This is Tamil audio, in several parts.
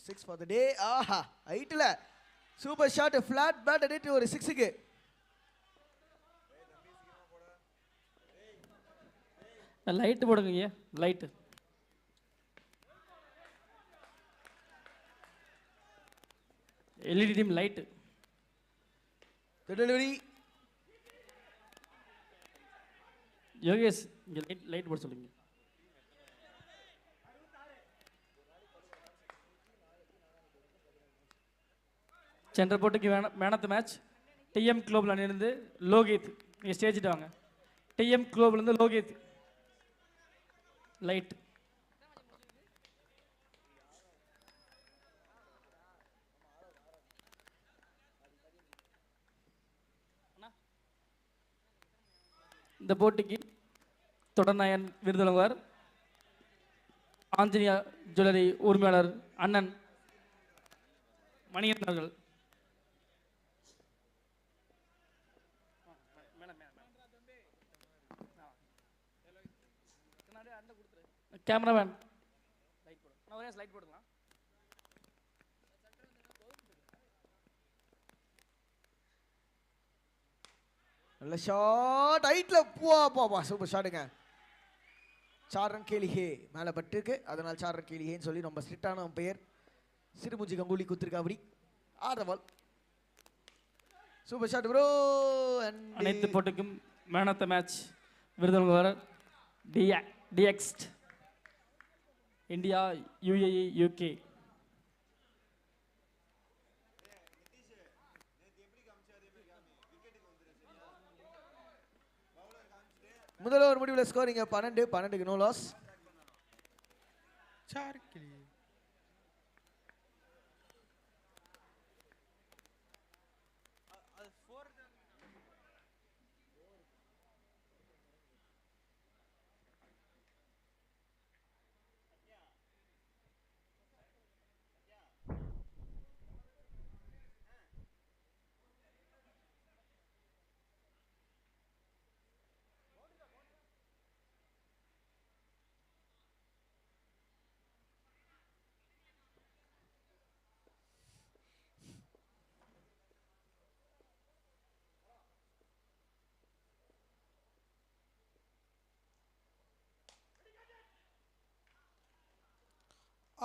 6 for the day. ஆஹா ஹைட்ல சூப்பர் ஷாட் ஃபிளாட் பேட் அடிட்டு ஒரு 6க்கு. லைட் போடுங்க light. LED team light. Delivery Yogesh இங்க லைட் போட சொல்லுங்க. சென்டர் போட்டுக்கு man of the match TM குளோப்ல இருந்து லோகித். நீங்க ஸ்டேஜ்ட்டு வாங்க. டிஎம் குளோப்ல இருந்து லோகித் லைட். இந்த போட்டிக்கு தொடர்நாயன் விருது வழங்குவார் ஆஞ்சனியா ஜுவல்லரி உரிமையாளர் அண்ணன் மணியன் அவர்கள். கேமராமேன் லைட் போடுங்க. நல்ல ஷாட் ஹைட்ல பா சூப்பர் ஷாட்டுங்க. 4 ரன் கேலிஹே மேலே பட்டுருக்கு. அதனால் 4 ரன் கேலிஹேன்னு சொல்லி ரொம்ப ஸ்ட்ரிக்டான பெயர் சிறுமுஞ்சி கங்குலி குத்திருக்கா. அப்படி ஆதவால் சூப்பர் ஷாட் ப்ரோ. அனைத்து போட்டிக்கும் மேன் ஆஃப் த மேட்ச் விருது வழங்குவார் டிஎக்ஸ்ட் இந்தியா யுஏஇ யூகே. முதல் ஓவர் முடிவில் ஸ்கோரிங் 12 நோ லாஸ்.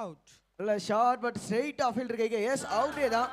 அவுட். நல்ல shot but straight off field இருக்கீங்க. எஸ் அவுட்டே தான்.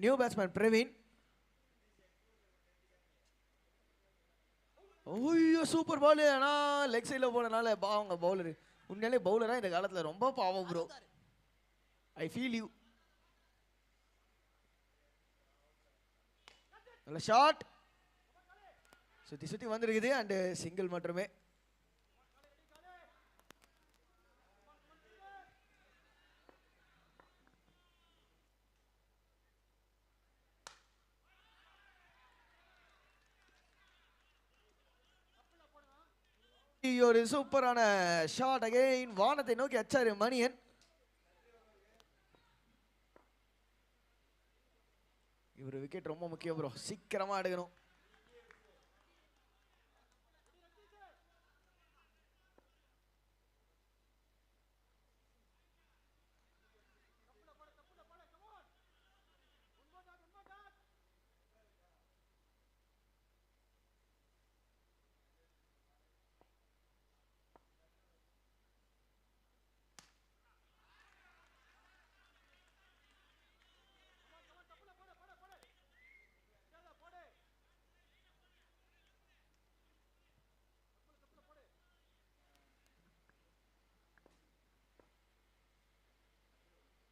New batsman Praveen. ஓய்யோ சூப்பர் பால். ஆனால் லெக் சைடில் போனனால பாவங்க பவுலரு. உண்மையிலே பவுலராக இந்த காலத்தில் ரொம்ப பாவம் ப்ரோ. I feel you. நல்ல ஷாட் சுற்றி சுற்றி வந்துருக்குது அண்டு சிங்கிள் மட்டுமே. ஒரு சூப்பரான ஷாட் அகைன் வானத்தை நோக்கி அச்சாரு மணியன். இவர் விக்கெட் ரொம்ப முக்கியம் ப்ரோ. சீக்கிரமா எடுக்கணும்.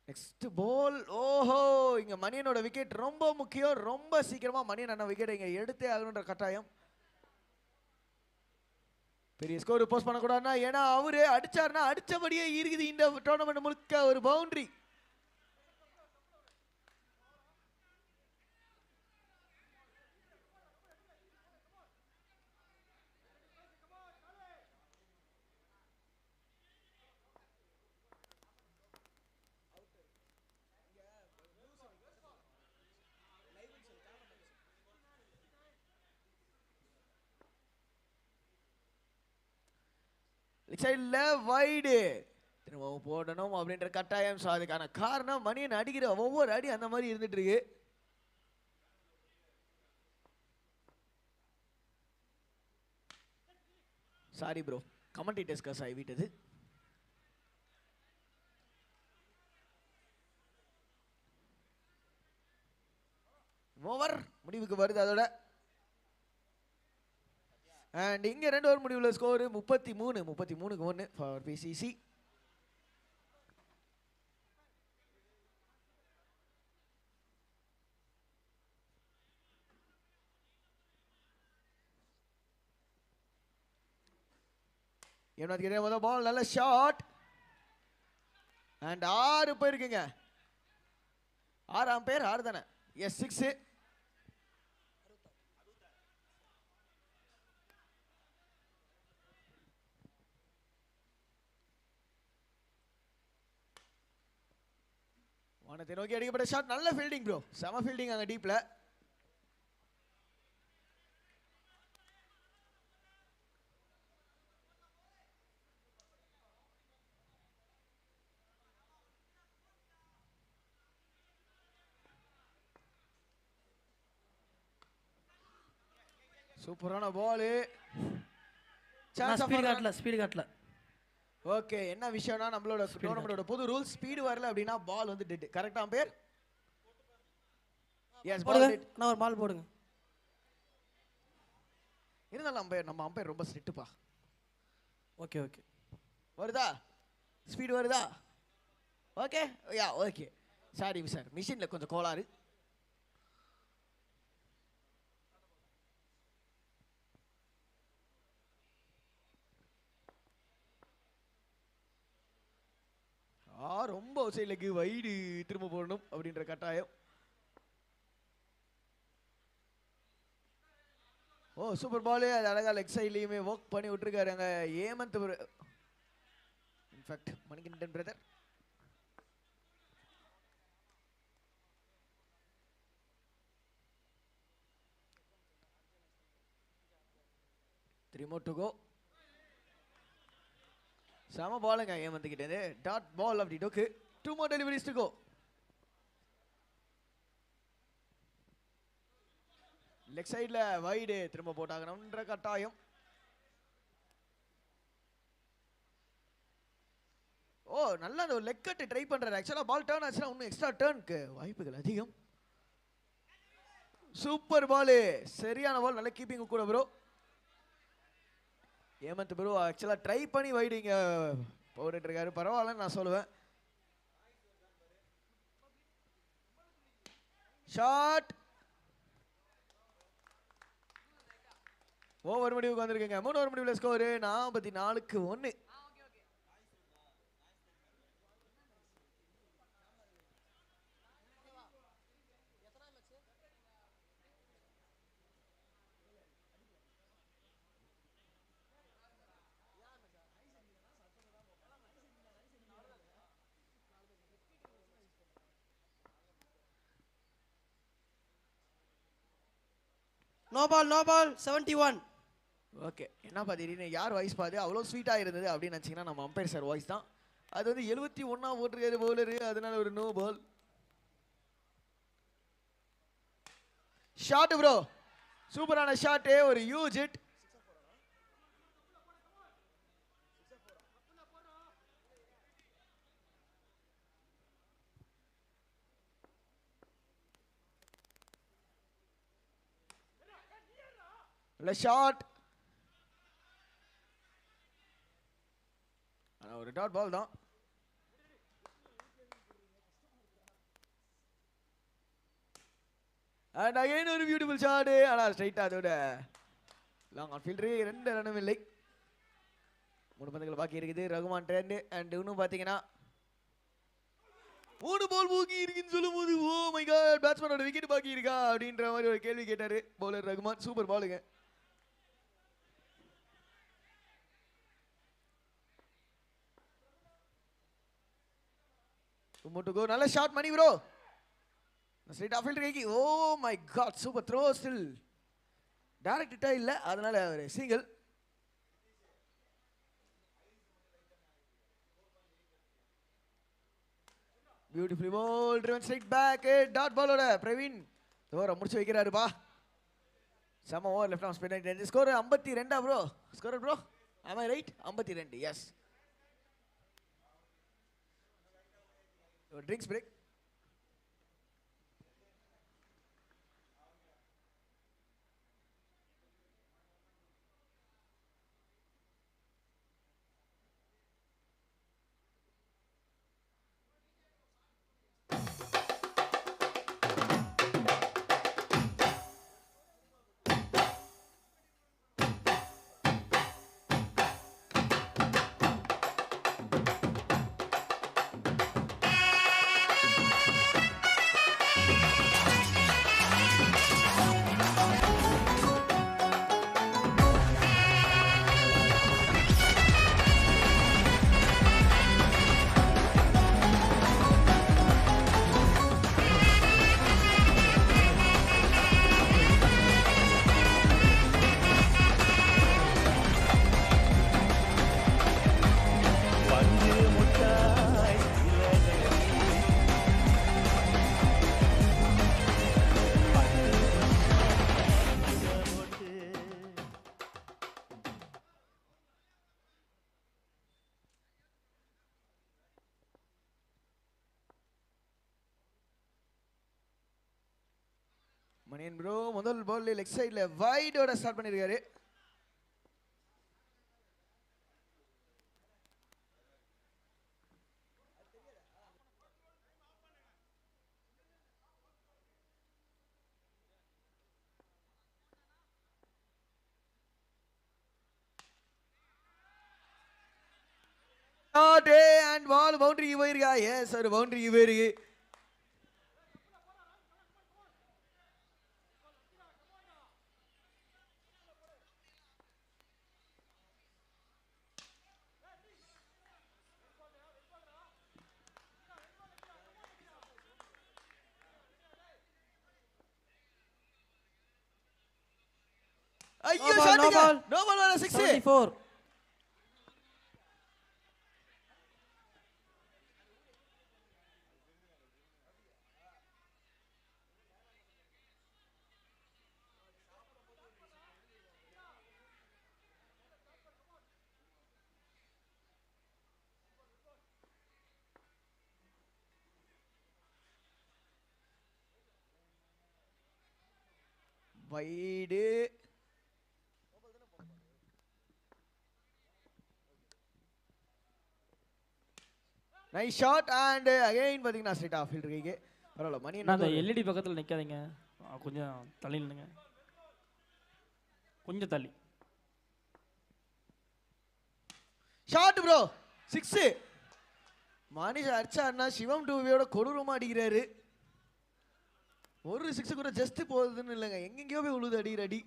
Next ball. ஓஹோ இங்க மணியனோட விக்கெட் ரொம்ப முக்கியம். ரொம்ப சீக்கிரமா மணியன் அண்ணா விக்கெட் இங்க எடுத்தே ஆகணுன்ற கட்டாயம். பெரிய ஸ்கோர் போஸ்ட் பண்ணக்கூடாதுன்னா ஏன்னா அவரு அடிச்சாருன்னா அடிச்சபடியே இருக்குது. இந்த டோர்னமெண்ட் முழுக்க ஒரு பவுண்டரி. சைடில் வைடு திரும்பவும் போடணும் அப்படின்ற கட்டாயம். ஸோ அதுக்கான காரணம் மணியன் அடிக்கிற ஒவ்வொரு அடி அந்த மாதிரி இருந்துட்டு இருக்கு. சாரி ப்ரோ, கமெண்டேட்டர்ஸ்க்காக சாய் விட்டது. ஓவர் முடிவுக்கு வருது அதோட. அண்ட் இங்க 2 ஓவர் முடிவுல ஸ்கோர் 33க்கு 1 ஃபார் பிசிசி. எவனாதிக்கிறே முதல் பால், நல்ல ஷாட். அண்ட் 6 போயிருக்குங்க. 6ஆம் பேர் 6 தானே? எஸ் 6. வானத்தை நோக்கி அடிக்கப்பட்ட ஷாட், நல்ல ஃபீல்டிங் ப்ரோ, செம ஃபீல்டிங் அங்க டீப்ல. சூப்பரான பால். ஸ்பீடு காட்டல. ஓகே, என்ன விஷயம்னா நம்மளோட டோர்னமெண்டோட பொது ரூல்ஸ், ஸ்பீடு வரல அப்படின்னா பால் வந்து டெட். கரெக்ட்டா அம்பையர்? எஸ், பால் டெட். நான் ஒரு பால் போடுங்க. இருந்தாலும் அம்பையர், நம்ம அம்பையர் ரொம்ப ஸ்ட்ரிக்ட்பா. ஓகே. வருதா? ஸ்பீடு வருதா? Okay, yeah okay. Sorry sir, மிஷின்ல கொஞ்சம் கோளாறு. ரொம்ப சைடுக்கு வைடு திரும்ப போடணும் அப்படின்ற கட்டாயம். ஓ சூப்பர் பால். அது அழகா லெக் சைட்லயுமே ஒர்க் பண்ணி விட்டுருக்காரு அங்க Hemanth. In fact Manikandan brother. Three more to go. செம பாலுங்க ஏமந்த் கிட்ட இருந்து. டாட் பால் அப்படி டோக்கு. 2 more deliveries to go. Leg சைடுல வைடு திரும்ப போட்டாங்கன்ற கட்டாயம். ஓ நல்லா அந்த லெக் கட் ட்ரை பண்றாரு. ஆக்சுவலா பால் டர்ன் ஆச்சுன்னா இன்னும் எக்ஸ்ட்ரா டர்னுக்கு வாய்ப்புகள் அதிகம். சூப்பர் பால், சரியான பால், நல்ல கீப்பிங் கூட ப்ரோ. ஏமந்த் ப்ரோ ஆக்சுவலா ட்ரை பண்ணி வைடு இங்க போட்டுட்டு இருக்காரு. பரவாயில்லன்னு நான் சொல்லுவேன். ஷாட். ஓவர் முடிவுக்கு வந்திருக்குங்க. 3 ஓவர் முடிவுல ஸ்கோர் 44க்கு 1. No ball 71. ஓகே, என்ன பாத்தீங்கன்னா யார் வாய்ஸ் பாது அவ்வளோ ஸ்வீட்டாக இருந்தது அப்படின்னு நினச்சிங்கன்னா நம்ம அம்பையர் சார் வாய்ஸ் தான். அது வந்து 71 போட்டிருக்காரு பவுலரு, அதனால ஒரு நோ பால். ஷாட் ப்ரோ, சூப்பரான ஷாட்டு, ஒரு ஹியூஜ் ஹிட். ஷாட். ஒரு டாட் பால் தான். அண்ட் அகைன் ஒரு பியூட்டிஃபுல் ஷாட். ஆனால் ஸ்ட்ரைட்டா அதோட லாங் ஆன் ஃபீல்டரு 2 ரன்னும் இல்லை. 3 பந்துகள் பாக்கி இருக்குது. ரகுமான் ட்ரெண்ட். அண்ட் இன்னும் பார்த்தீங்கன்னா 3 பால் பாக்கி இருக்குன்னு சொல்லும் போது ஓ மை காட், பேட்ஸ்மேனோட விக்கெட் பாக்கி இருக்கா அப்படின்ற மாதிரி ஒரு கேள்வி கேட்டாரு பவுலர் ரகுமான். சூப்பர் பாலுங்க. நல்ல shot Mani bro. Straight off fielder. Oh my god, super throw. Still direct ஹிட்டா இல்ல, அதனால ஒரு single. Beautifully ball driven straight back dot பாலோட பிரவீன் தோர முடிச்சு வைக்கிறாருப்பா. செம over left arm spin. Score 52 bro. Score bro am I right? 52 yes. Drinks break. Maniyan bro முதல் பால் லெக் சைடுல வைடோட ஸ்டார்ட் பண்ணிருக்காரு. and ball boundary போயிருக்கா. எஸ் ஒரு பவுண்டரி போயிருக்கு. ஐயோ ஷாட்டுங்க. நோ பால் வர 6 74. Wide nice shot and again பாத்தீங்கன்னா ஸ்ட்ரைட் ஆஃப் ஃபீல்ட் இருக்கீங்க. பரவாயில்ல மணி என்ன அந்த எல்இடி பக்கத்துல நிக்காதீங்க, கொஞ்சம் தள்ளி நில்லுங்க, கொஞ்சம் தள்ளி. Shot bro 6. மணிஷ் அடிச்சாருன்னா சிவம் டூவியோட கொடூரமா அடிக்கிறாரு. ஒரு 6 கூட ஜஸ்ட் போகுதுன்னு இல்லைங்க, எங்கெங்கயோ போய் உழுது அடிக்கிற அடி.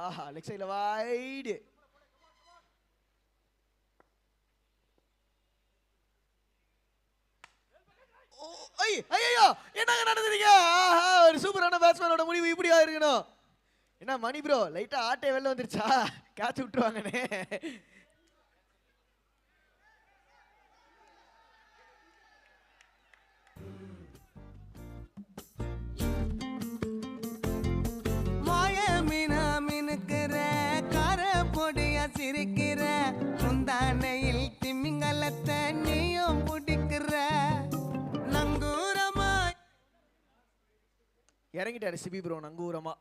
ஆஹா லெக் சைடுல வைடு. ஐயோ என்னங்க நடந்துறீங்க? ஆஹா ஒரு சூப்பரான பேட்ஸ்மேனோட முடிவு இப்படியா இருக்கணும். என்ன மணி ப்ரோ லைட்டா ஆட்டே வெளில வந்துருச்சா? கேட்ச் விட்டுருவாங்கன்னு. சிரிக்கிற முந்தானையில் திமிங்கலத்தை நீயும் பிடிக்கிற நங்கூரமா. இறங்கிட்டாரு சிபி ப்ரோ நங்கூரமா.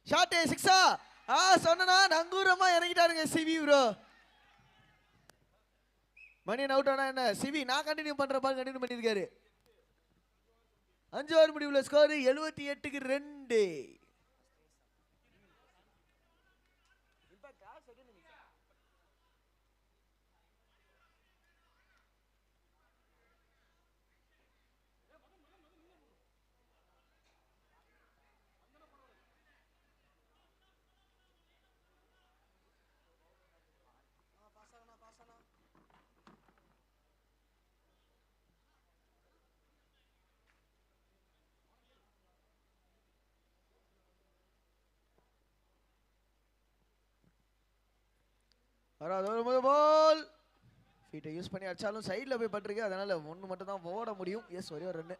ஷாட் 6. சொன்னா நங்கூரமா இறங்கிட்டாருங்க சிபி ப்ரோ. மணி அவுட் ஆனா என்ன சிபி நான் கண்டினியூ பண்ற பால் கண்டினியூ பண்ணிருக்காரு. 5 ஓவர் முடிவுல ஸ்கோர் 78க்கு 2. வராது ஒரு பால் ஃபீட்டை யூஸ் பண்ணி அடிச்சாலும் சைடில் போய் பட்டிருக்கு, அதனால ஒன்று மட்டும் தான் ஓட முடியும். எஸ், ஒரே ஒரு ரன்னு.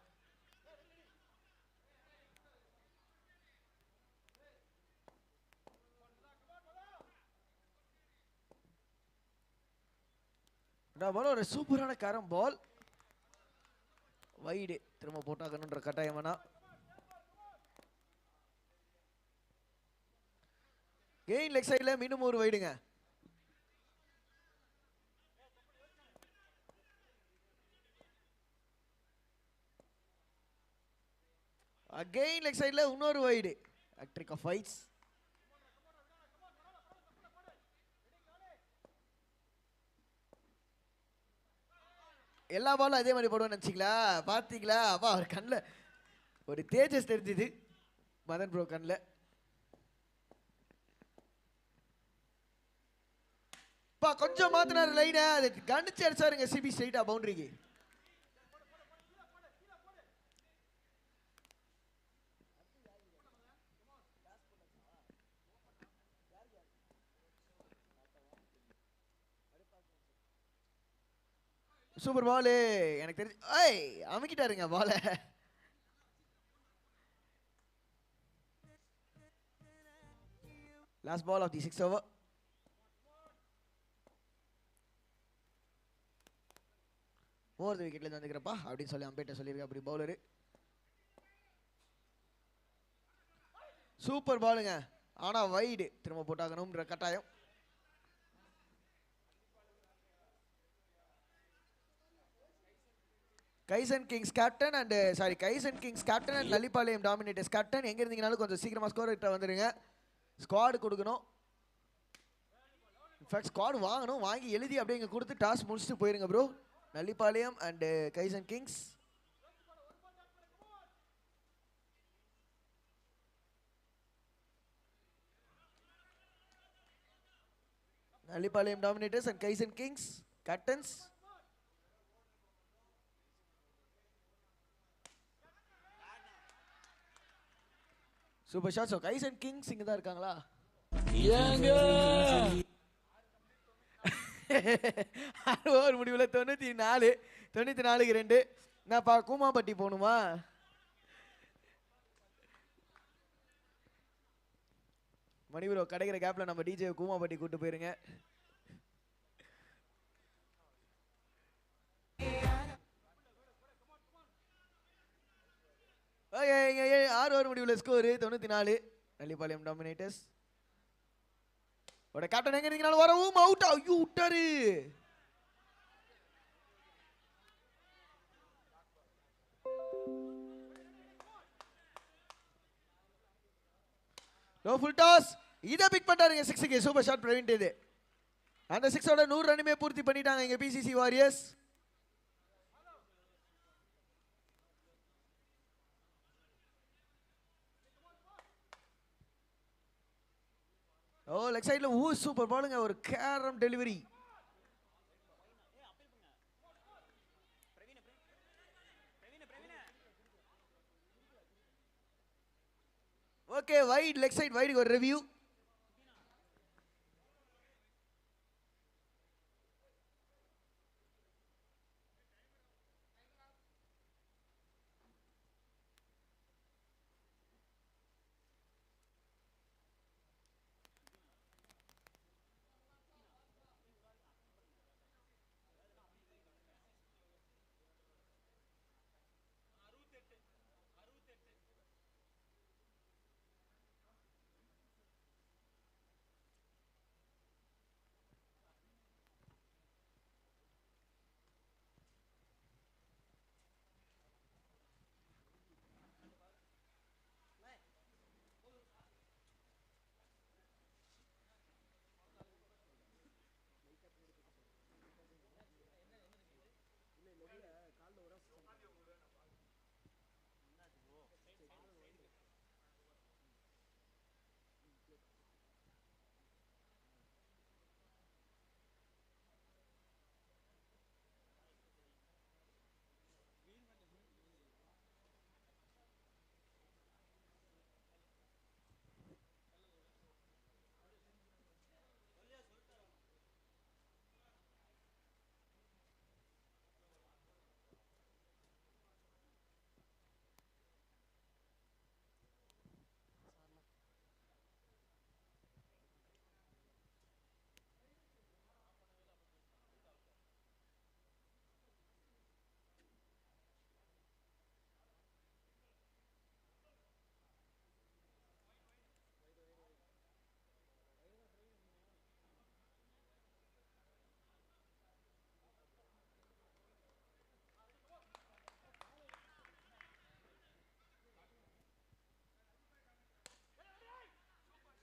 பால் ஒரு சூப்பரான கேரம் பால், வைடு திரும்ப போட்டாக்கணுன்ற கட்டாயம் வேணா. கெயின் லெக் சைடில் மீண்டும் ஒரு வைடுங்க. அகெயின் லெக் சைடில் இன்னொரு வைடு. Hat-trick of வைட்ஸ். எல்லா பாலும் அதே மாதிரி போடுவோம்னு நினச்சிங்களா? பார்த்தீங்களா? அப்பா அவர் கண்ணில் ஒரு தேஜஸ் தெரிஞ்சுது, மதன் ப்ரோ கண்ணில். பா கொஞ்சம் மாத்தினாரு லைனை, அது கணிச்சு அடிச்சாருங்க சிபி ஸ்ட்ரைட்டா பவுண்டரிக்கு. சூப்பர் பாலு. எனக்கு தெரிஞ்சு ஐய் அமுக்கிட்டாருங்க பால. Last ball of the 6th over. போகிறது விக்கெட்லேருந்து வந்துக்கிறப்பா அப்படின்னு சொல்லி அம்பேட்ட சொல்லியிருக்கேன். அப்படி பவுலரு சூப்பர் பாலுங்க, ஆனால் வைடு திரும்ப போட்டாகணும்ன்ற கட்டாயம். Kaizen Kings captain and Kaizen Kings captain and Lalipalayam Dominators captain, எங்கே இருந்தீங்கனாலும் கொஞ்சம் சீக்கிரமாக ஸ்கோர் கிட்ட வந்துடுங்க. ஸ்குவாடு கொடுக்கணும். இன்ஃபேக்ட் ஸ்குவாடு வாங்கணும், வாங்கி எழுதி அப்படியே இங்கே கொடுத்து டாஸ் முடிச்சுட்டு போயிருங்க bro. Lalipalayam and Kaizen Kings. Lalipalayam Dominators and Kaizen Kings captains. Super shot. So Kaizen Kings இங்கே தான் இருக்காங்களா? ஓவர் முடிவில் 94க்கு 2. நான் கூமாப்பட்டி போகணுமா? மணிபுரோ கிடைக்கிற கேப்ல நம்ம டிஜே கூமாப்பட்டி கூட்டு போயிருங்க. ஓகே, 6 ஓவர் முடிவில் ஸ்கோரு 94. லலிபாளையம் டாமினேட்டர்ஸ் ஓட கேப்டன் எங்க இருக்கீங்க? வரவும் அவுட். ஐயோ விட்டாரு. Low full toss. இதை பிக் பண்ணாருங்க 6க்கு. சூப்பர் ஷாட் பிரவீன் இது. அந்த 6ஓட 100 ரன்னுமே பூர்த்தி பண்ணிட்டாங்க இங்க பிசிசி வாரியர்ஸ். ஓ லெக் சைடுல சூப்பர் பாலுங்க, ஒரு carrom delivery. Okay, wide leg side வைடுக்கு ஒரு ரிவ்யூ.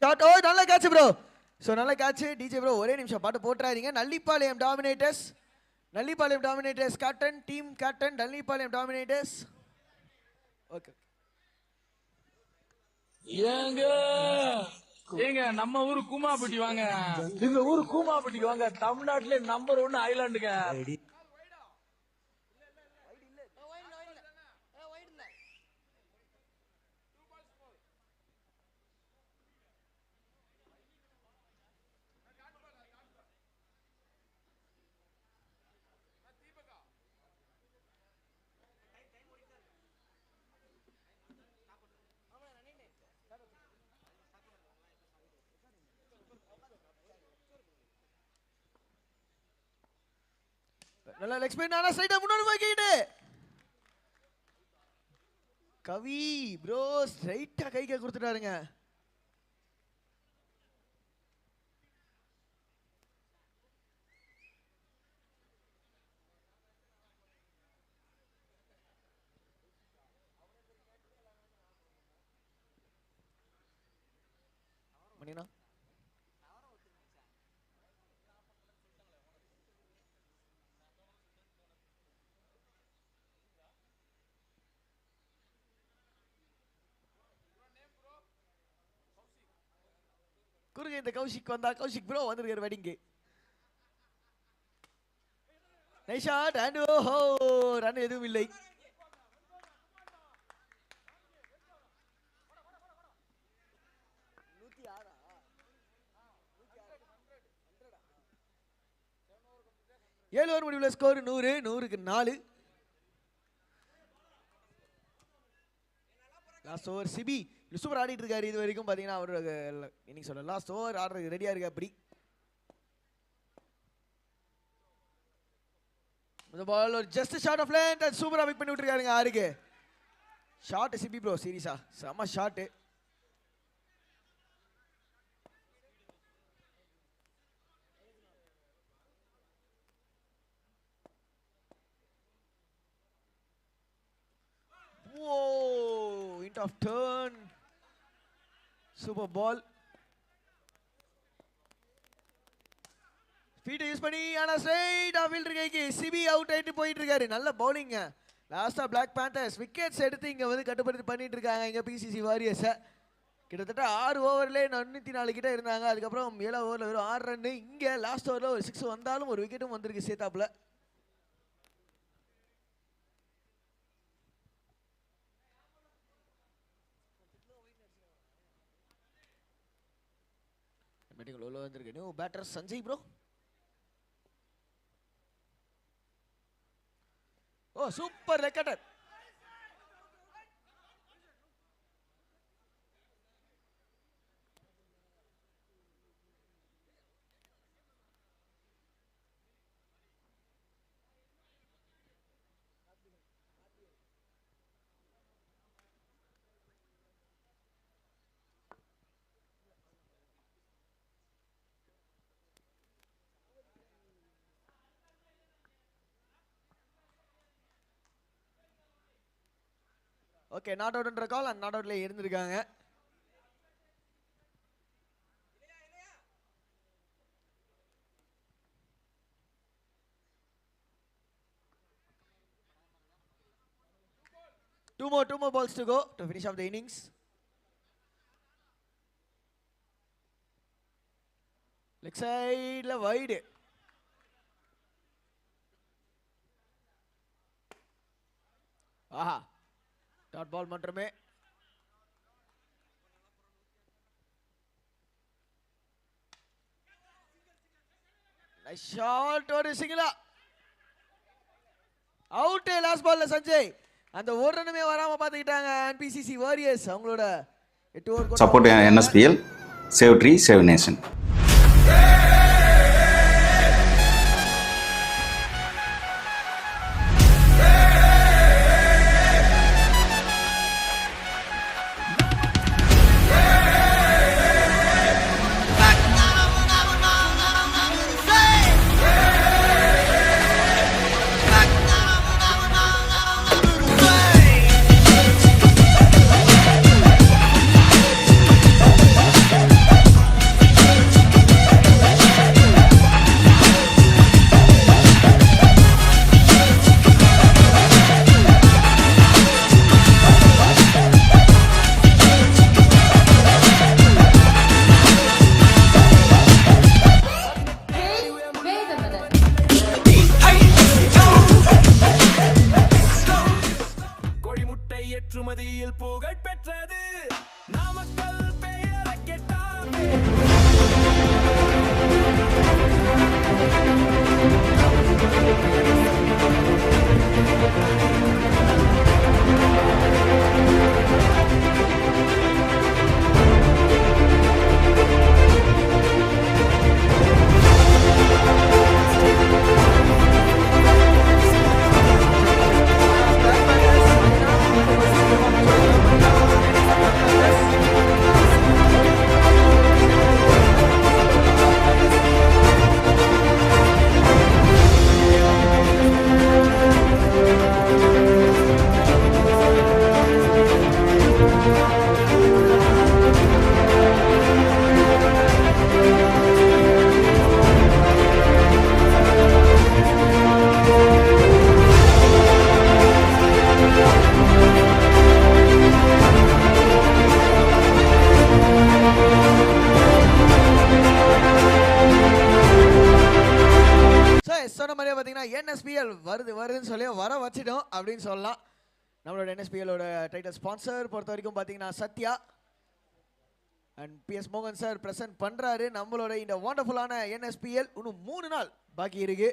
ஷாட். ஓ நல்ல கேட்ச் ப்ரோ. ஸோ நல்ல கேட்ச். டிஜே ப்ரோ ஒரே நிமிஷம் பாட்டு போட்டுறாதீங்க. Nallipalayam dominators, Nallipalayam dominators captain, team captain Nallipalayam dominators. Okay ஏங்க நம்ம ஊரு கூமாப்பட்டி வாங்க, எங்க ஊரு கூமாப்பட்டிக்கு வாங்க. தமிழ்நாட்டுல நம்பர் 1 ஐலாண்டுங்க. நல்லா லெக் ஸ்பின். ஆனா ஸ்ட்ரைட்டா முன்னாடி போய்க்கிட்டு கவி ப்ரோ ஸ்ட்ரைட்டா கைக்கு கொடுத்துட்டாருங்க. மணினா குறுங்க இந்த கௌஷிக் வந்தா. கௌஷிக் ப்ரோ வந்திருக்காரு வெட்டிங்கு. நைஸ் ஷாட் அண்ட் ஓஹோ ரன் எதுவும் இல்லை. ஏழு ஓவர் முடிவுல ஸ்கோர் 100, 100க்கு 4. லாஸ்ட் ஓவர் சிபி சூப்பர் ஆடிட்டு இருக்காரு. இது வரைக்கும் பாத்தீங்கன்னா அவர் இன்னைக்கு சொல்ல லாஸ்ட் ஓவர் ஆடுறதுக்கு ரெடியா இருக்கு. அப்படி இந்த பால் ஒரு ஜஸ்ட் ஷாட் ஆஃப் லென்த் அது சூப்பரா பிக் பண்ணி விட்டுருக்காருங்க. ஆறுக்கு ஷாட் சிபி ப்ரோ சீரியஸா செம shot. Whoa, hint of turn. Super ball. Speed use பண்ணி ஆனா ஸ்ட்ரைட் ஆஃப் ஃபீல்டர் கைக்கு சிபி அவுட் ஆயிட்டு போயிட்டு இருக்காரு. நல்ல பவுலிங். லாஸ்டா பிளாக் பேந்தர்ஸ் விக்கெட்ஸ் எடுத்து இங்க வந்து கட்டுப்படுத்தி பண்ணிட்டு இருக்காங்க இங்க பிசிசி வாரியர்ஸ். கிட்டத்தட்ட 6 ஓவர்ல 94 கிட்ட இருந்தாங்க. அதுக்கப்புறம் 7 ஓவர்ல வெறும் 6 ரன். இங்க லாஸ்ட் ஓவர்ல ஒரு 6 வந்தாலும் ஒரு விக்கெட்டும் வந்திருக்கு சேத்தாப்ல. பேட்டிங் உள்ள வந்திருக்கு new batter Sanjay bro. Oh super leg cutter. Okay not அவுட்ன்ற கால் அண்ட் நாட் அவுட்ல இருந்திருக்காங்க. Two more balls to go to finish off the innings. Leg side la wide. ஆஹா டாட் பால் மட்டுமே. Nice shot. ஒரு சிங்கிளா அவுட். லாஸ்ட் பால்ல சஞ்சய் அந்த ஒரு ரன்னுமே வராம பாத்துக்கிட்டாங்க என்பிசிசி வாரியர்ஸ். அவங்களோட 8 over support NSPL save tree save nation. NSPL வருதுன்னு சொல்லி வர வச்சிட்டோம் அப்படின்னு சொல்லலாம். நம்மளோட NSPLோட டைட்டில் ஸ்பான்சர் பொறுத்த வரைக்கும் பார்த்தீங்கன்னா சத்யா அண்ட் PS மோகன் சார் ப்ரெசென்ட் பண்ணுறாரு. நம்மளோட இந்த வண்டர்ஃபுல்லான NSPL இன்னும் 3 நாள் பாக்கி இருக்கு.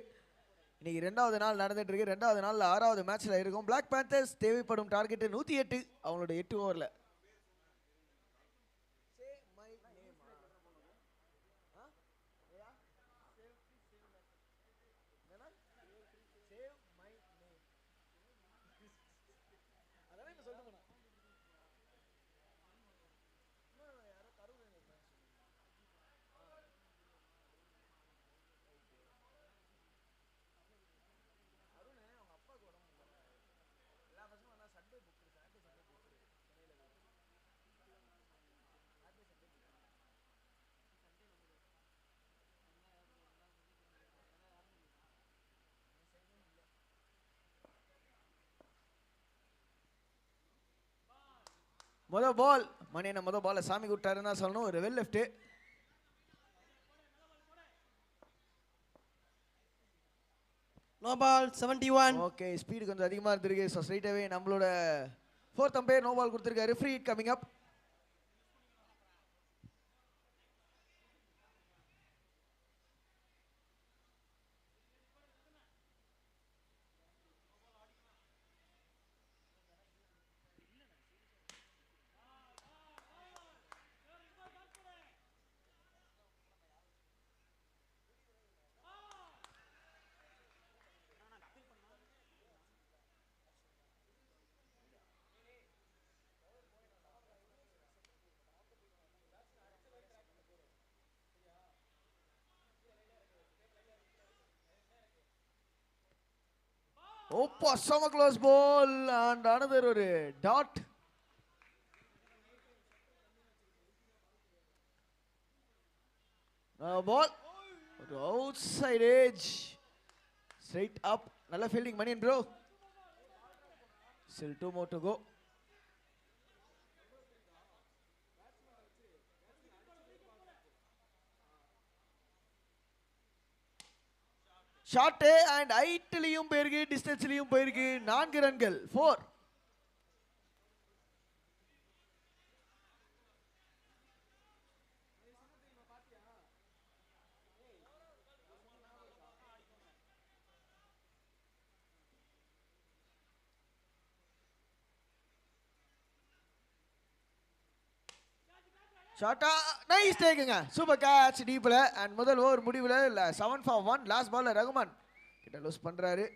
இன்னைக்கு 2வது நாள் நடந்துட்டு இருக்கு. 2வது நாளில் 6வது மேட்ச்சில் இருக்கும். பிளாக் பேந்தர்ஸ் தேவைப்படும் டார்கெட்டு 108 அவங்களோட 8 ஓவரில். மொதல் பால் மணியனை மொதல் பாலை சாமி விட்டாருன்னு தான் சொல்லணும். ஒரு well left. No ball 71. Okay, speed கொஞ்சம் அதிகமாக இருந்திருக்கு. ஸோ ஸ்ட்ரைட்டாகவே நம்மளோட 4th அம்பையர் நோ பால் கொடுத்துருக்காரு. Free hit coming up. ஓப்பா செம க்ளோஸ் பால் அண்ட் அனதர் ஒரு டாட். பால் ஒரு out side edge straight up. நல்ல fielding Maniyan bro. Still 2 more to go. Shot and ஹைட்லயும் போயிருக்கு, டிஸ்டன்ஸ்லயும் போயிருக்கு. 4 ரன்கள் 4. ஷாட்டா நைஸ் டேக்குங்க. சூப்பர் கேட்ச் டீப்ல. அண்ட் முதல் ஓவர் முடிவில் 7 for 1. லாஸ்ட் பால்ல ரகுமான் கிட்ட லூஸ் பண்றாரு.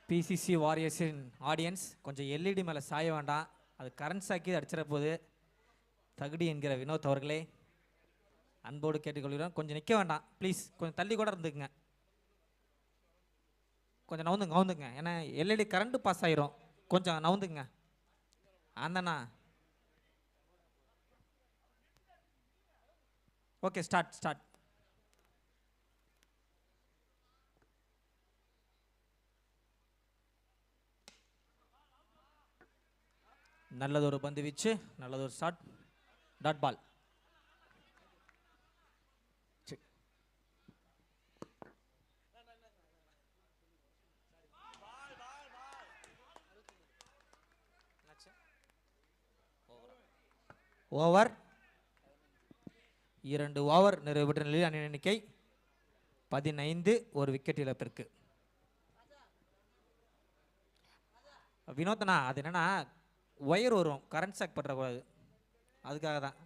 பிசிசி வாரியர்ஸின் ஆடியன்ஸ் கொஞ்சம் எல்இடி மேலே சாய வேண்டாம், அது கரண்ட் சாக்கி அடிச்சிட போகுது. தகுடி என்கிற வினோத் அவர்களே அன்போடு கேட்டுக்கொள்கிறோம், கொஞ்சம் நிற்க வேண்டாம் ப்ளீஸ், கொஞ்சம் தள்ளி கூட இருந்துக்குங்க, கொஞ்சம் நவுந்துங்க, ஏன்னா எல்இடி கரண்ட் பாஸ் ஆயிரும், கொஞ்சம் நவுந்துங்க. அந்தண்ணா ஓகே, ஸ்டார்ட். நல்லதொரு பந்து வீச்சு, நல்லதொரு shot, dot ball. Over 2 over நிறைவு பெற்ற நிலையில் அணி எண்ணிக்கை 15, ஒரு விக்கெட் இழப்பிற்கு. வினோத்னா அது என்னன்னா ஒயர் வரும், கரண்ட் ஷாக் பற்றக்கூடாது, அதுக்காக தான்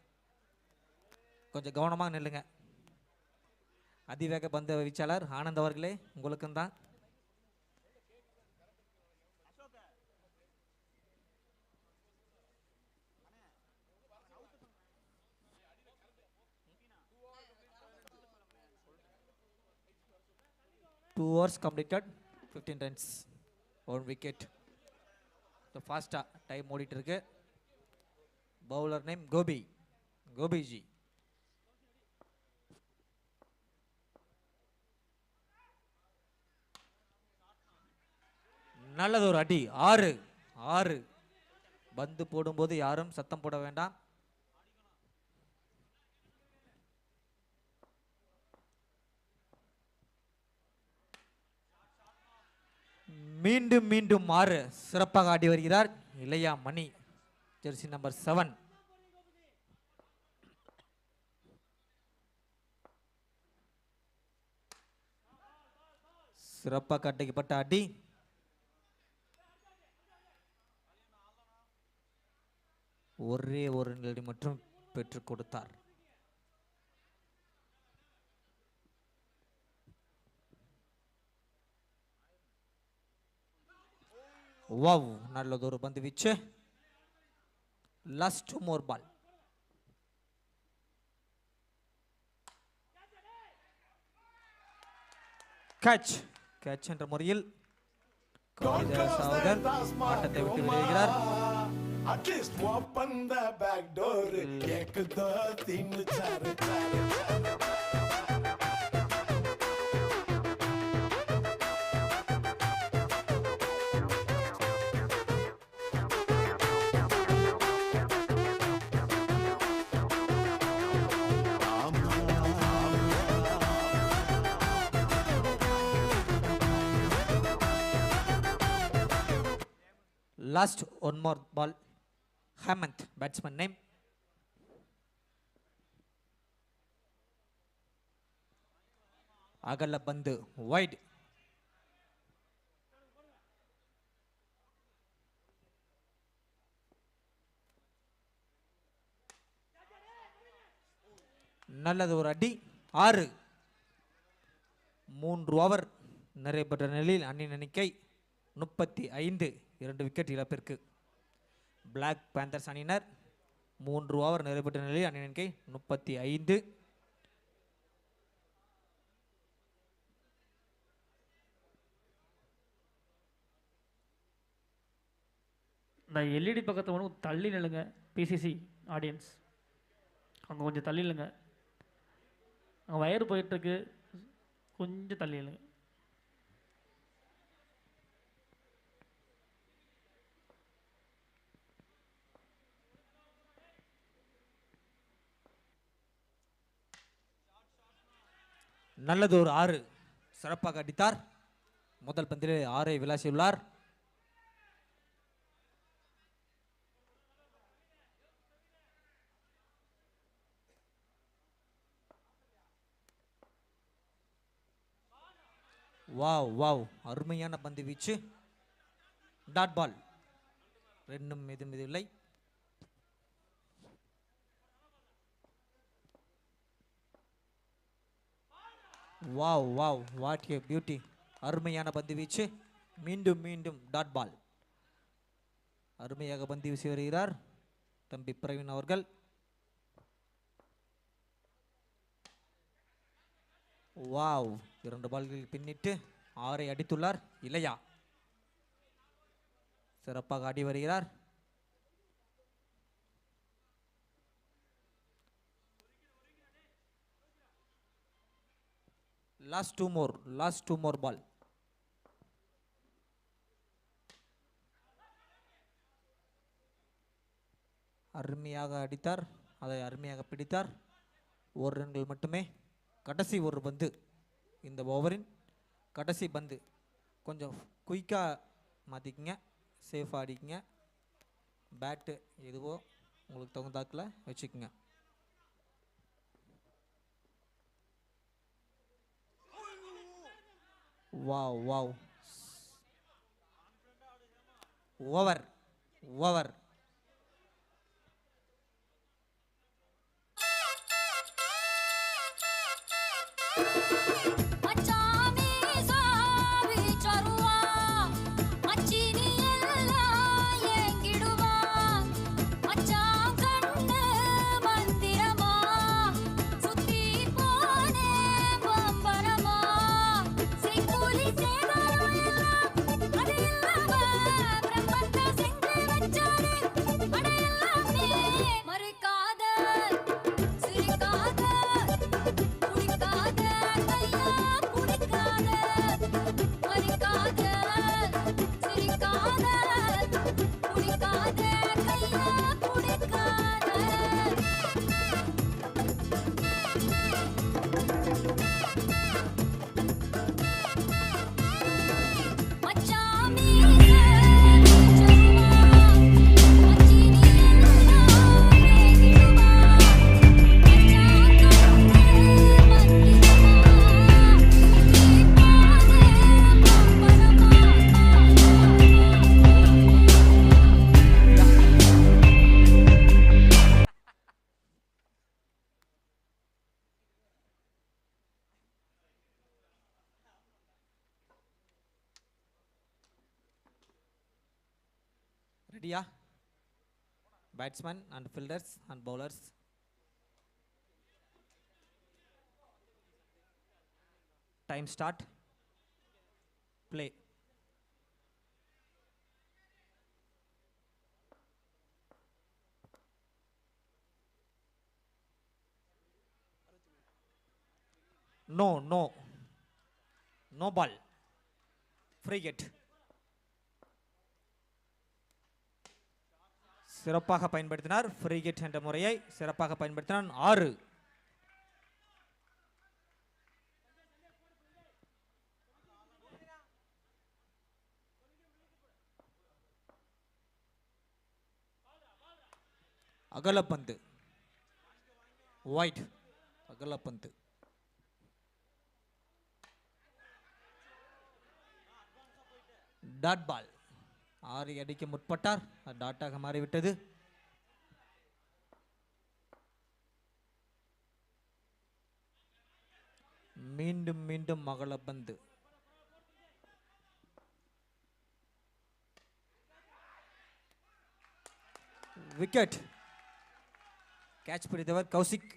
கொஞ்சம் கவனமாக நில்லுங்க. அதிவேக பந்து வீச்சாளர் ஆனந்த் அவர்களே உங்களுக்கும் தான். Two overs completed, 15 runs, 1 wicket. So fast time ஓடிட்டு இருக்கு. Bowler name Gopiji. நல்லது ஒரு அடி, 6. பந்து போடும்போது யாரும் சத்தம் போட வேண்டாம். மீண்டும் 6 சிறப்பாக ஆடி வருகிறார் இளையா மணி, ஜெர்சி நம்பர் 7. சிறப்பாக கட்டிக்கப்பட்ட அடி, ஒரே ஒரு நிலை மட்டும் பெற்றுக் கொடுத்தார். வாவ், நல்லதொரு பந்து வீச்சு, லாஸ்ட் 2 more ball. கேட்ச் என்ற முறையில் ஆட்டத்தை விட்டு விடுகிறார். Last 1 more ball. Hemant, batsman name. Agala bandu wide. நல்லது ஒரு அடி, 6. 3 ஓவர் நிறைவு பெற்ற நிலையில் அணியின் எண்ணிக்கை 35, 2 விக்கெட் இழப்பிற்கு. பிளாக் பேந்தர்ஸ் அணியினர் 3 ஓவர் நிறைவு பெற்ற நிலையில் அணியின் எண்ணிக்கை 35. இந்த எல்இடி பக்கத்தை ஒன்று தள்ளி நில்லுங்க, பிசிசி ஆடியன்ஸ் அங்கே கொஞ்சம் தள்ளி நில்லுங்க, அங்கே வயர் போயிட்டுருக்கு, கொஞ்சம் தள்ளி நில்லுங்க. நல்லது ஒரு 6 சிறப்பாக அடித்தார். முதல் பந்திலே 6 விளாசியுள்ளார். வாவ், அருமையான பந்து வீச்சு, டாட் பால். 2 மீது இல்லை. வாவ், வாட் ஏ பியூட்டி, அருமையான பந்து வீச்சு, மீண்டும் மீண்டும் டாட் பால். அருமையாக பந்து வீசி வருகிறார் தம்பி பிரவீன் அவர்கள். வாவ், 2 பால்களில் பின்னிட்டு 6 அடித்துள்ளார் இளையா. சிறப்பாக ஆடி வருகிறார். லாஸ்ட் டூ மோர் பால். அருமையாக அடித்தார், அதை அருமையாக பிடித்தார். 1 ரன்கள் மட்டுமே. கடைசி ஒரு பந்து, இந்த ஓவரின் கடைசி பந்து. கொஞ்சம் குயிக்காக மாற்றிக்கிங்க, சேஃபாக அடிக்குங்க. பேட்டு எதுவோ உங்களுக்கு தகுந்தாக்கில் வச்சுக்கோங்க. Wow wow, over over. ரெடியா? Batsman and fielders and bowlers. Time start. Play. No ball. Free hit. சிறப்பாக பயன்படுத்தினார். ஃப்ரீ ஹிட் என்ற முறையை சிறப்பாக பயன்படுத்தினார். 6. அகலப்பந்து. ஒயிட். அகலப்பந்து. Dot ball. 6 அடிக்க முற்பட்டார், டாட்டாக மாறிவிட்டது. மீண்டும் அகலப்பந்து. விக்கெட். கேட்ச் பிடித்தவர் கௌசிக்.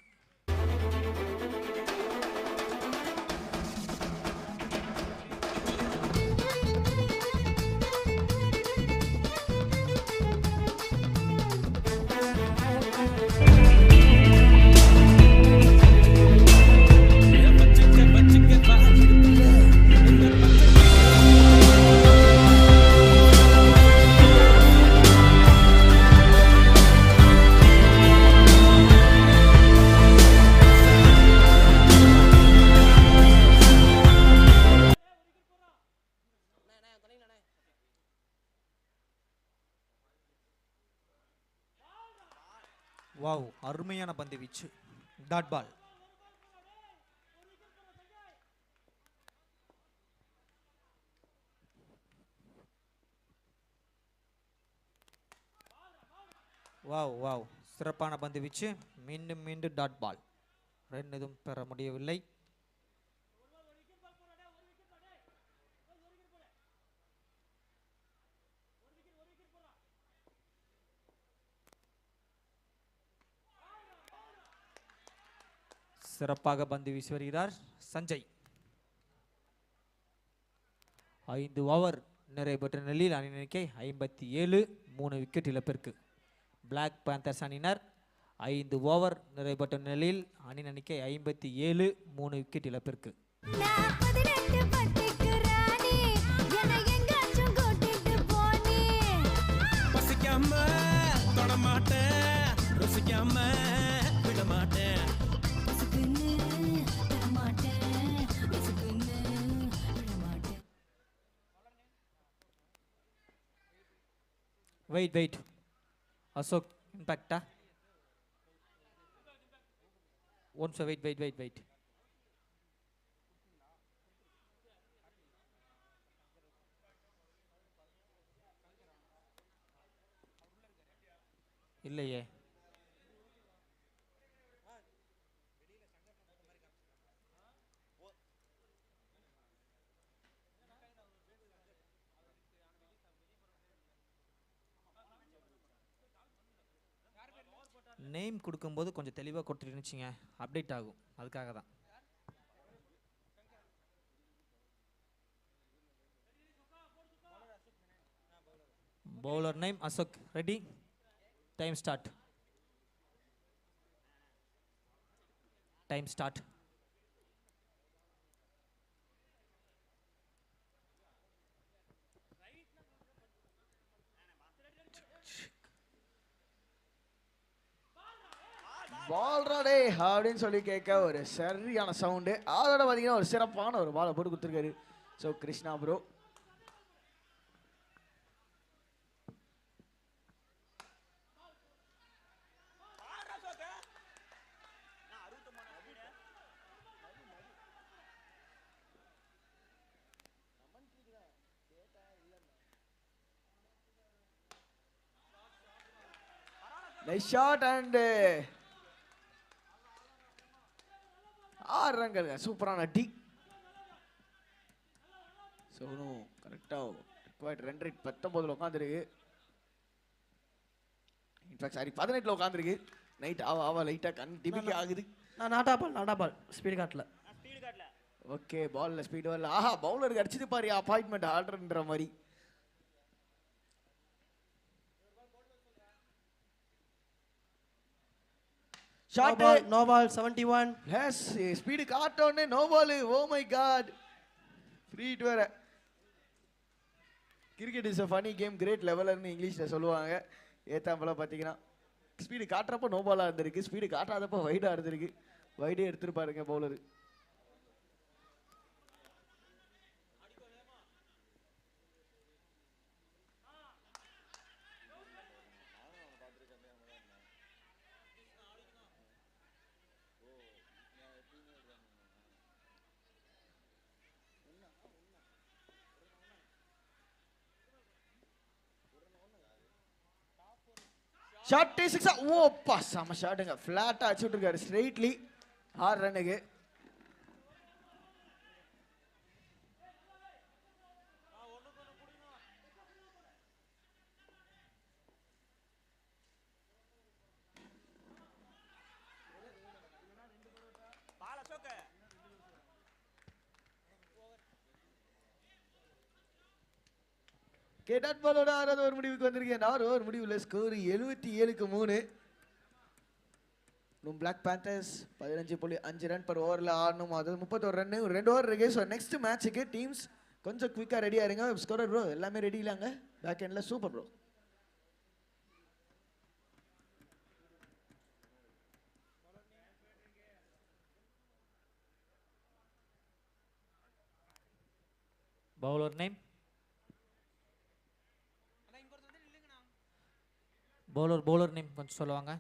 வாவ், அருமையான பந்து வீச்சு. Dot ball. வாவ், சிறப்பான பந்து வீச்சு. மீண்டும் டாட் பால். ரன் எதுவும் பெற முடியவில்லை. சிறப்பாக பந்து வீசி வருகிறார் சஞ்சய். 5 ஓவர் நிறைவு பெற்ற நிலையில் அணி எண்ணிக்கை 57, 3 விக்கெட் இழப்பிற்கு. பிளாக் பேந்தர்ஸ் அணியினர் 5 ஓவர் நிறைவு பெற்ற நிலையில் அணி எண்ணிக்கை 57, 3 விக்கெட் இழப்பிற்கு. வெயிட் அசோக் இம்பாக்டா ஒன்ஸ் வெயிட் இல்லையே. நேம் கொடுக்கும்போது கொஞ்சம் தெளிவாக கொடுத்துருந்துச்சிங்க, அப்டேட் ஆகும், அதுக்காக தான். Bowler name Ashok. Ready, time start. பால்ராடே அப்படின்னு சொல்லி கேட்க ஒரு சரியான சவுண்டு. அதோட பார்த்தீங்கன்னா ஒரு சிறப்பான ஒரு பாலை போட்டு கொடுத்துருக்காரு. So Krishna bro nice shot and 6 ரன்கள். சூப்பரான டி. ஸோ இன்னும் கரெக்டாக ரிக்வயர்ட் ரன் ரேட் 19 உட்காந்துருக்கு. இன்ஃபேக்ட் சாரி 18 உட்காந்துருக்கு. நைட் ஆவா லைட்டாக கண் டிபிக் ஆகுது. நான் நாட்டா பால் ஸ்பீடு காட்டல. ஓகே, பால்ல ஸ்பீடு வரல. ஆஹா, பவுலருக்கு அடிச்சது பாரு, அப்பாயின்மெண்ட் ஆர்டர்ன்ற மாதிரி. Shot no ball 71. Yes, speed காட்டோன்னே no ball. Oh my god, free hit வேற. Cricket is a funny game, great லெவலர்னு இங்கிலீஷில் சொல்லுவாங்க. ஏத்தாம்பல பார்த்தீங்கன்னா ஸ்பீடு காட்டுறப்ப நோ பாலாக இருந்திருக்கு, ஸ்பீடு காட்டாதப்போ வைடாக இருந்திருக்கு. வைடே எடுத்துருப்பாருங்க பவுலரு. ஷாட் 6. ஓப்பா, செம ஷாட்டுங்க. ஃப்ளாட்டாக அடிச்சு விட்டுருக்காரு ஸ்ட்ரெயிட்லி. 6 ரன்னுக்கு. கேட்டாட் பாலோட 6வது ஓவர் முடிவுக்கு வந்திருக்கேன். 6 ஓவர் முடிவில் ஸ்கோர் 77க்கு 3. பிளாக் பேந்தர்ஸ் 15.5 ரன் பர் ஓவரில் ஆடணும். அது 31 ரன், 2 ஓவர் இருக்கு. ஸோ நெக்ஸ்ட் மேட்சுக்கு டீம்ஸ் கொஞ்சம் குயிக்காக ரெடியாக இருங்க. ஸ்கோரர் ப்ரோ எல்லாமே ரெடி இல்லைங்க பேக் எண்டில். Super bro. Bowler name bowler name கொஞ்சம் சொல்லுவாங்க.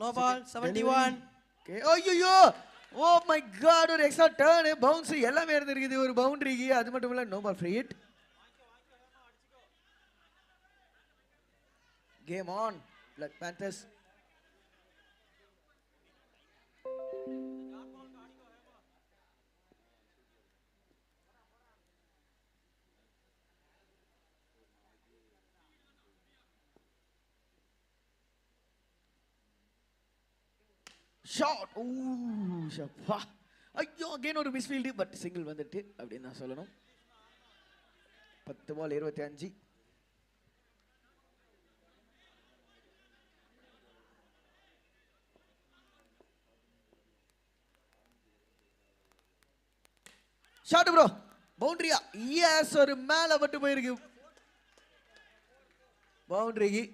No ball, 71. ஐயோ ஓ மை காட், ஒரு எக்ஸ்ட்ரா டர்ன், பவுன்ஸ் எல்லாமே இருந்திருக்குது ஒரு பவுண்டரிக்கு. அது மட்டும் இல்ல, no ball free hit. Game on Black Panthers. Shot. ஓ ஷப்பா, ஐயோ அகைன் ஒரு மிஸ்ஃபீல்டு, பட் சிங்கிள் வந்துட்டு அப்படின்னு நான் சொல்லணும். 10 பால் 25. ஷாட் ப்ரோ, பவுண்டரியா? எஸ், ஒரு மேல பட்டு போயிருக்கு பவுண்டரிக்கு.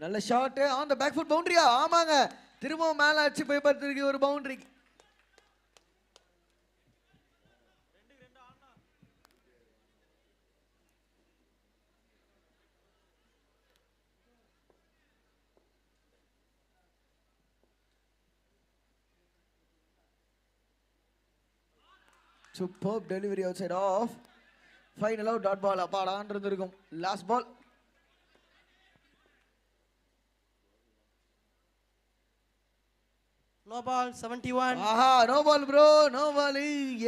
நல்ல shot on the back foot, பவுண்டரியா? ஆமாங்க, திரும்பவும் மேல அடிச்சு போய் பார்த்துருக்கு ஒரு boundary. Super delivery out side off. Final out, dot ball. அப்பாடான் இருந்திருக்கும். Last ball. No ball, 71. ஆஹா, no ball bro, no ball.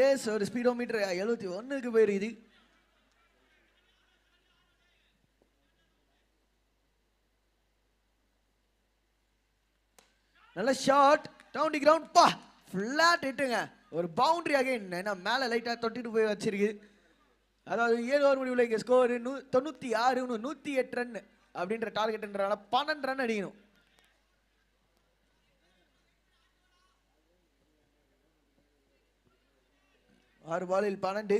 Yes, ஒரு ஸ்பீடோமீட்டர் 71க்கு போயிருக்குது. நல்ல ஷாட் டவுன் தி கிரவுண்ட். பா, ஃபிளாட் ஹிட்டுங்க, ஒரு பவுண்டரி அகைன். ஏன்னா மேலே லைட்டாக தொட்டிட்டு போய் வச்சிருக்கு. அதாவது 7 ஓவர் முடிவில் இங்கே ஸ்கோர் 96, 108 ரன் அப்படின்ற டார்கெட்ன்றனால 12 ரன் அடிக்கணும். ஆறு பாலில் 12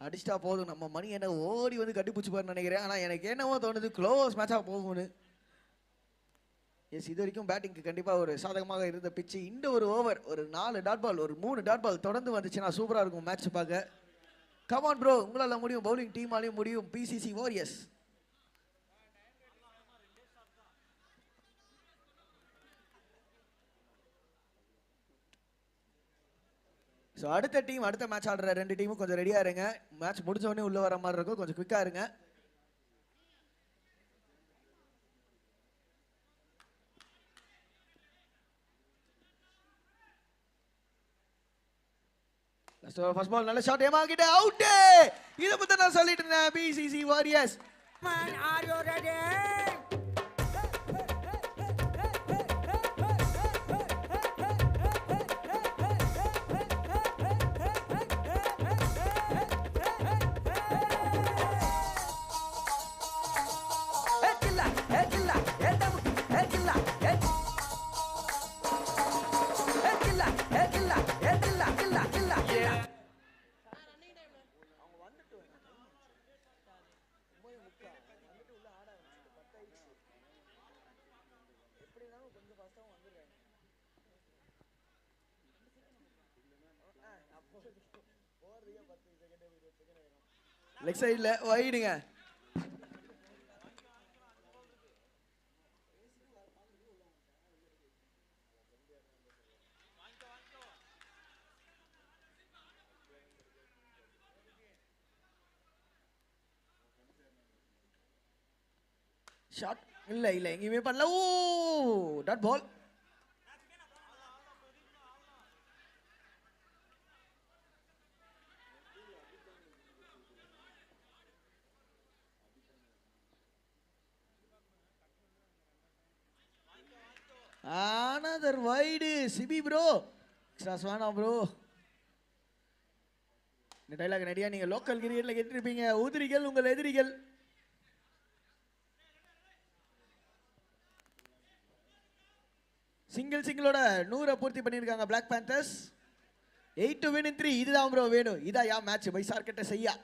அடிச்சிட்டா போதும். நம்ம மணி என்ன ஓடி வந்து கட்டிப்பிடிச்சு போய் நினைக்கிறேன். ஆனால் எனக்கு என்னவோ தோணுது க்ளோஸ் மேட்சாக போகும்னு. எஸ், இது வரைக்கும் பேட்டிங்க்கு கண்டிப்பாக ஒரு சாதகமாக இருந்த பிச்சு. இந்த ஒரு ஓவர் ஒரு 4 டாட் பால், ஒரு 3 டாட் பால் தொடர்ந்து வந்துச்சுன்னா சூப்பராக இருக்கும் மேட்ச் பார்க்க. கமான் ப்ரோ, உங்களால் முடியும், பவுலிங் டீமாலையும் முடியும். BCC warriors. ஸோ அடுத்த டீம், அடுத்த மேட்ச் ஆடுற 2 டீமும் கொஞ்சம் ரெடியாக இருங்க. மேட்ச் முடிஞ்ச உடனே உள்ள வர மாதிரி இருக்கும், கொஞ்சம் குவிக்காக இருங்க. ஃபர்ஸ்ட் பால் நல்ல ஷாட், ஏமாகிட்ட அவுட். இதை பத்தி நான் சொல்லிட்டு இருந்தேன். BCG warriors. லெக் சைடுல வைடுங்க. ஷாட் இல்ல இல்ல, எங்கேயுமே பண்ணல. ஓ, dot ball. Another wide. CB bro, extras வேணாம் ப்ரோ. இந்த டைலாக் நிறைய நீங்க லோக்கல் கிரிக்கெட்ல கேட்டிருப்பீங்க. உதிரிகள் உங்கள் எதிரிகள். சிங்கிளோட 100 பூர்த்தி பண்ணியிருக்காங்க Black Panthers. 8 to win in 3. இதுதான் ப்ரோ வேணும். இதான் யா மேட்ச் பைசார் கிட்ட செய்யா.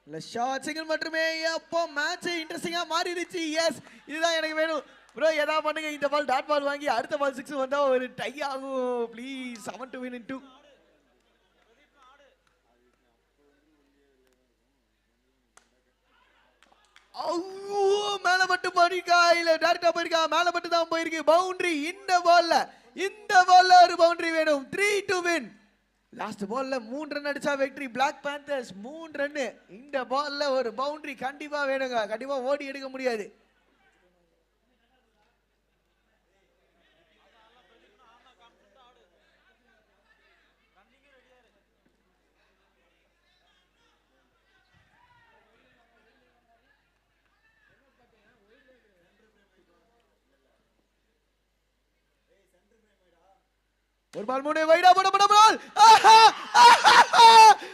இல்ல ஷார்ட் சிங்கிள் மட்டுமே. அப்போ மேட்ச் இன்ட்ரெஸ்டிங்கா மாறிடுச்சு. எஸ், இதுதான் எனக்கு வேணும் ப்ரோ. எதா பண்ணுங்க, இந்த பால் டாட் பால் வாங்கி அடுத்த பால் 6 வந்தா ஒரு டை ஆகும். Please 7 to win in 2. ஐயோ, மேல பட்டு போயிருக்கா இல்ல டைரக்டா போயிருக்கா? மேல பட்டு தான் போயிருக்கு. பவுண்டரி. இந்த பால்ல ஒரு பவுண்டரி வேணும். 3 to win. லாஸ்ட் பால்ல 3 ரன் அடிச்சா வெற்றி. Black Panthers 3 run. இந்த பால்ல ஒரு பவுண்டரி கண்டிப்பா வேணுங்க. கண்டிப்பா ஓடி எடுக்க முடியாது. ஒரு பால் 3 வைடா போட பால்.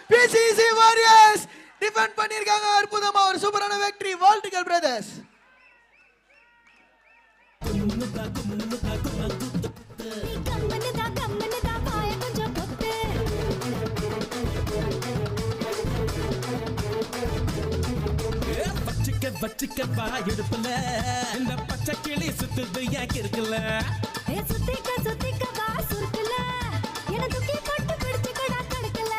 PCC வாரியர்ஸ் டிஃபெண்ட் பண்ணிருக்காங்க. அற்புதமா ஒரு சூப்பரான வெற்றி. வாழ்த்துக்கள் பிரதர்ஸ். வச்சிக்க வா எடுப்புல இந்த பச்சை கிளி சுத்துது ஏன் இருக்குல்ல சுத்திக்க வா சுருக்குல எனக்கு தூக்கி போட்டு பிடிச்சுக்கடா தடுக்கல